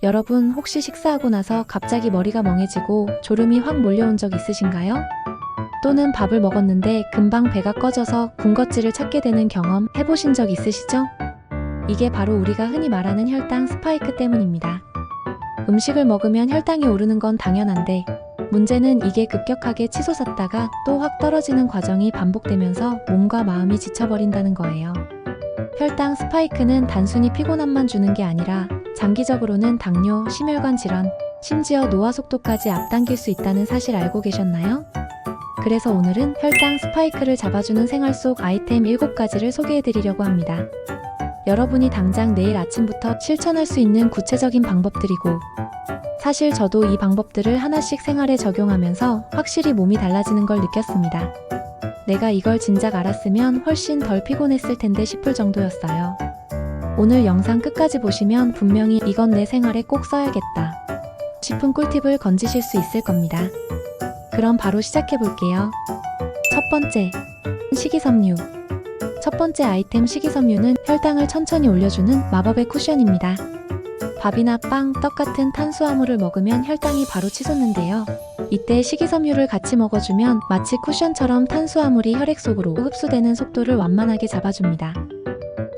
여러분 혹시 식사하고 나서 갑자기 머리가 멍해지고 졸음이 확 몰려온 적 있으신가요? 또는 밥을 먹었는데 금방 배가 꺼져서 군것질을 찾게 되는 경험 해보신 적 있으시죠? 이게 바로 우리가 흔히 말하는 혈당 스파이크 때문입니다. 음식을 먹으면 혈당이 오르는 건 당연한데 문제는 이게 급격하게 치솟았다가 또 확 떨어지는 과정이 반복되면서 몸과 마음이 지쳐버린다는 거예요. 혈당 스파이크는 단순히 피곤함만 주는 게 아니라 장기적으로는 당뇨, 심혈관 질환, 심지어 노화 속도까지 앞당길 수 있다는 사실 알고 계셨나요? 그래서 오늘은 혈당 스파이크를 잡아주는 생활 속 아이템 7가지를 소개해드리려고 합니다. 여러분이 당장 내일 아침부터 실천할 수 있는 구체적인 방법들이고 사실 저도 이 방법들을 하나씩 생활에 적용하면서 확실히 몸이 달라지는 걸 느꼈습니다. 내가 이걸 진작 알았으면 훨씬 덜 피곤했을 텐데 싶을 정도였어요. 오늘 영상 끝까지 보시면 분명히 이건 내 생활에 꼭 써야겠다 싶은 꿀팁을 건지실 수 있을 겁니다. 그럼 바로 시작해 볼게요. 첫 번째, 식이섬유. 첫 번째 아이템 식이섬유는 혈당을 천천히 올려주는 마법의 쿠션입니다. 밥이나 빵, 떡 같은 탄수화물을 먹으면 혈당이 바로 치솟는데요. 이때 식이섬유를 같이 먹어주면 마치 쿠션처럼 탄수화물이 혈액 속으로 흡수되는 속도를 완만하게 잡아줍니다.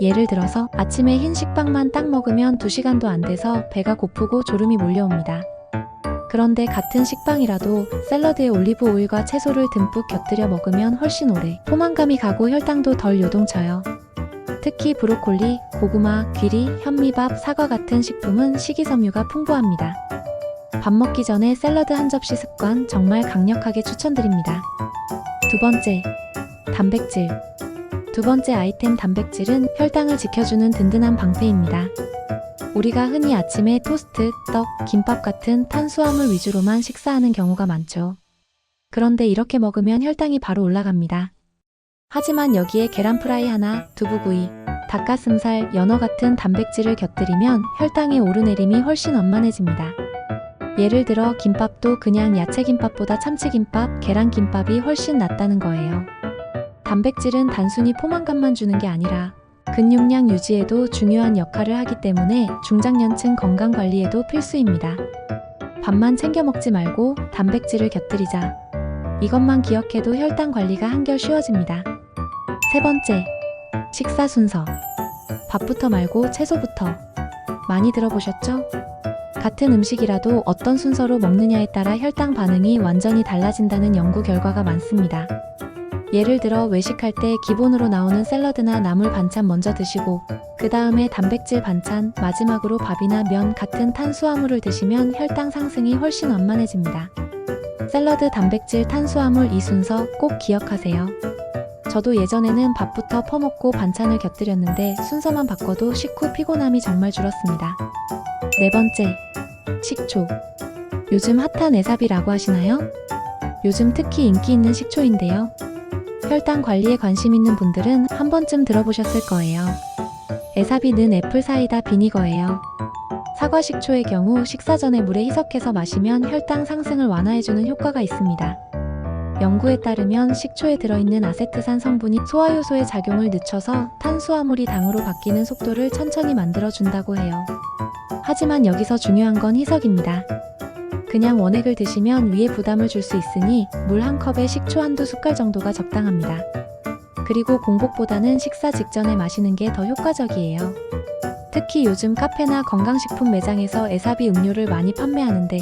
예를 들어서 아침에 흰 식빵만 딱 먹으면 2시간도 안 돼서 배가 고프고 졸음이 몰려옵니다. 그런데 같은 식빵이라도 샐러드에 올리브 오일과 채소를 듬뿍 곁들여 먹으면 훨씬 오래 포만감이 가고 혈당도 덜 요동쳐요. 특히 브로콜리, 고구마, 귀리, 현미밥, 사과 같은 식품은 식이섬유가 풍부합니다. 밥 먹기 전에 샐러드 한 접시 습관 정말 강력하게 추천드립니다. 두 번째, 단백질. 두 번째 아이템 단백질은 혈당을 지켜주는 든든한 방패입니다. 우리가 흔히 아침에 토스트, 떡, 김밥 같은 탄수화물 위주로만 식사하는 경우가 많죠. 그런데 이렇게 먹으면 혈당이 바로 올라갑니다. 하지만 여기에 계란 프라이 하나, 두부구이, 닭가슴살, 연어 같은 단백질을 곁들이면 혈당의 오르내림이 훨씬 완만해집니다. 예를 들어 김밥도 그냥 야채김밥보다 참치김밥, 계란김밥이 훨씬 낫다는 거예요. 단백질은 단순히 포만감만 주는 게 아니라 근육량 유지에도 중요한 역할을 하기 때문에 중장년층 건강 관리에도 필수입니다. 밥만 챙겨 먹지 말고 단백질을 곁들이자. 이것만 기억해도 혈당 관리가 한결 쉬워집니다. 세 번째, 식사 순서. 밥부터 말고 채소부터. 많이 들어보셨죠? 같은 음식이라도 어떤 순서로 먹느냐에 따라 혈당 반응이 완전히 달라진다는 연구 결과가 많습니다. 예를 들어 외식할 때 기본으로 나오는 샐러드나 나물 반찬 먼저 드시고 그 다음에 단백질 반찬, 마지막으로 밥이나 면 같은 탄수화물을 드시면 혈당 상승이 훨씬 완만해집니다. 샐러드, 단백질, 탄수화물 이 순서 꼭 기억하세요. 저도 예전에는 밥부터 퍼먹고 반찬을 곁들였는데 순서만 바꿔도 식후 피곤함이 정말 줄었습니다. 네 번째, 식초. 요즘 핫한 에사비라고 하시나요? 요즘 특히 인기 있는 식초인데요. 혈당 관리에 관심 있는 분들은 한 번쯤 들어보셨을 거예요. 에사비는 애플 사이다 비니거예요. 사과 식초의 경우 식사 전에 물에 희석해서 마시면 혈당 상승을 완화해주는 효과가 있습니다. 연구에 따르면 식초에 들어있는 아세트산 성분이 소화효소의 작용을 늦춰서 탄수화물이 당으로 바뀌는 속도를 천천히 만들어준다고 해요. 하지만 여기서 중요한 건 희석입니다. 그냥 원액을 드시면 위에 부담을 줄 수 있으니 물 한 컵에 식초 한두 숟갈 정도가 적당합니다. 그리고 공복보다는 식사 직전에 마시는 게 더 효과적이에요. 특히 요즘 카페나 건강식품 매장에서 에사비 음료를 많이 판매하는데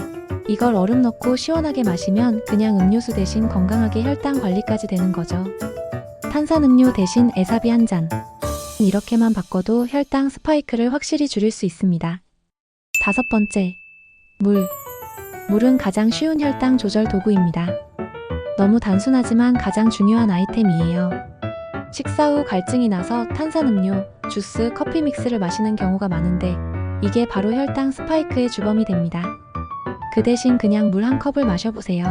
이걸 얼음 넣고 시원하게 마시면 그냥 음료수 대신 건강하게 혈당 관리까지 되는 거죠. 탄산음료 대신 에사비 한 잔. 이렇게만 바꿔도 혈당 스파이크를 확실히 줄일 수 있습니다. 다섯 번째, 물. 물은 가장 쉬운 혈당 조절 도구입니다. 너무 단순하지만 가장 중요한 아이템이에요. 식사 후 갈증이 나서 탄산음료, 주스, 커피 믹스를 마시는 경우가 많은데 이게 바로 혈당 스파이크의 주범이 됩니다. 그 대신 그냥 물 한 컵을 마셔보세요.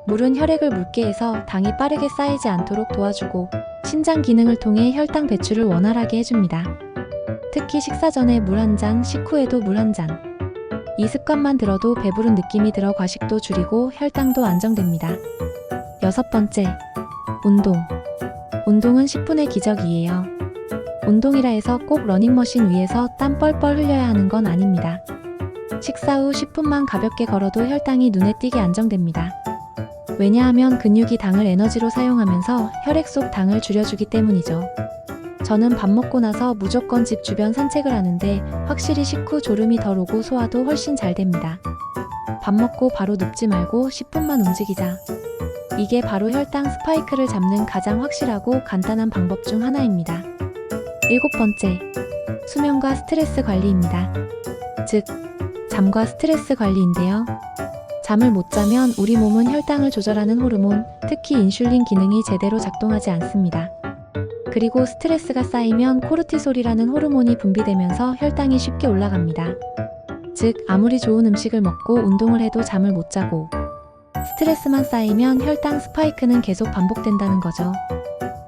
물은 혈액을 묽게 해서 당이 빠르게 쌓이지 않도록 도와주고 신장 기능을 통해 혈당 배출을 원활하게 해줍니다. 특히 식사 전에 물 한 잔, 식후에도 물 한 잔. 이 습관만 들어도 배부른 느낌이 들어 과식도 줄이고 혈당도 안정됩니다. 여섯 번째, 운동. 운동은 10분의 기적이에요. 운동이라 해서 꼭 러닝머신 위에서 땀 뻘뻘 흘려야 하는 건 아닙니다. 식사 후 10분만 가볍게 걸어도 혈당이 눈에 띄게 안정됩니다. 왜냐하면 근육이 당을 에너지로 사용하면서 혈액 속 당을 줄여주기 때문이죠. 저는 밥 먹고 나서 무조건 집 주변 산책을 하는데 확실히 식후 졸음이 덜 오고 소화도 훨씬 잘 됩니다. 밥 먹고 바로 눕지 말고 10분만 움직이자. 이게 바로 혈당 스파이크를 잡는 가장 확실하고 간단한 방법 중 하나입니다. 7번째, 수면과 스트레스 관리입니다. 즉, 잠과 스트레스 관리인데요. 잠을 못 자면 우리 몸은 혈당을 조절하는 호르몬, 특히 인슐린 기능이 제대로 작동하지 않습니다. 그리고 스트레스가 쌓이면 코르티솔이라는 호르몬이 분비되면서 혈당이 쉽게 올라갑니다. 즉, 아무리 좋은 음식을 먹고 운동을 해도 잠을 못 자고 스트레스만 쌓이면 혈당 스파이크는 계속 반복된다는 거죠.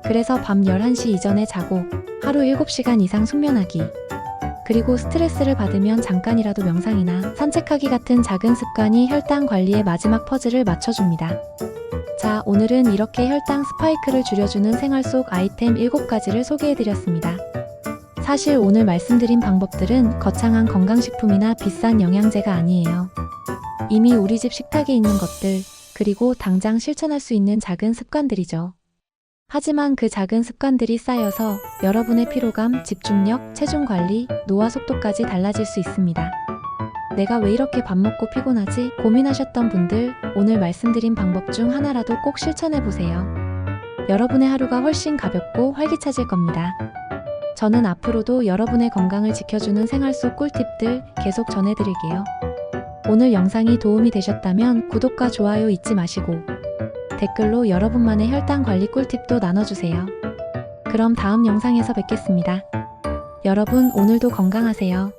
그래서 밤 11시 이전에 자고 하루 7시간 이상 숙면하기. 그리고 스트레스를 받으면 잠깐이라도 명상이나 산책하기 같은 작은 습관이 혈당 관리의 마지막 퍼즐을 맞춰줍니다. 자, 오늘은 이렇게 혈당 스파이크를 줄여주는 생활 속 아이템 7가지를 소개해드렸습니다. 사실 오늘 말씀드린 방법들은 거창한 건강식품이나 비싼 영양제가 아니에요. 이미 우리 집 식탁에 있는 것들, 그리고 당장 실천할 수 있는 작은 습관들이죠. 하지만 그 작은 습관들이 쌓여서 여러분의 피로감, 집중력, 체중 관리, 노화 속도까지 달라질 수 있습니다. 내가 왜 이렇게 밥 먹고 피곤하지? 고민하셨던 분들, 오늘 말씀드린 방법 중 하나라도 꼭 실천해보세요. 여러분의 하루가 훨씬 가볍고 활기차질 겁니다. 저는 앞으로도 여러분의 건강을 지켜주는 생활 속 꿀팁들 계속 전해드릴게요. 오늘 영상이 도움이 되셨다면 구독과 좋아요 잊지 마시고 댓글로 여러분만의 혈당 관리 꿀팁도 나눠주세요. 그럼 다음 영상에서 뵙겠습니다. 여러분, 오늘도 건강하세요.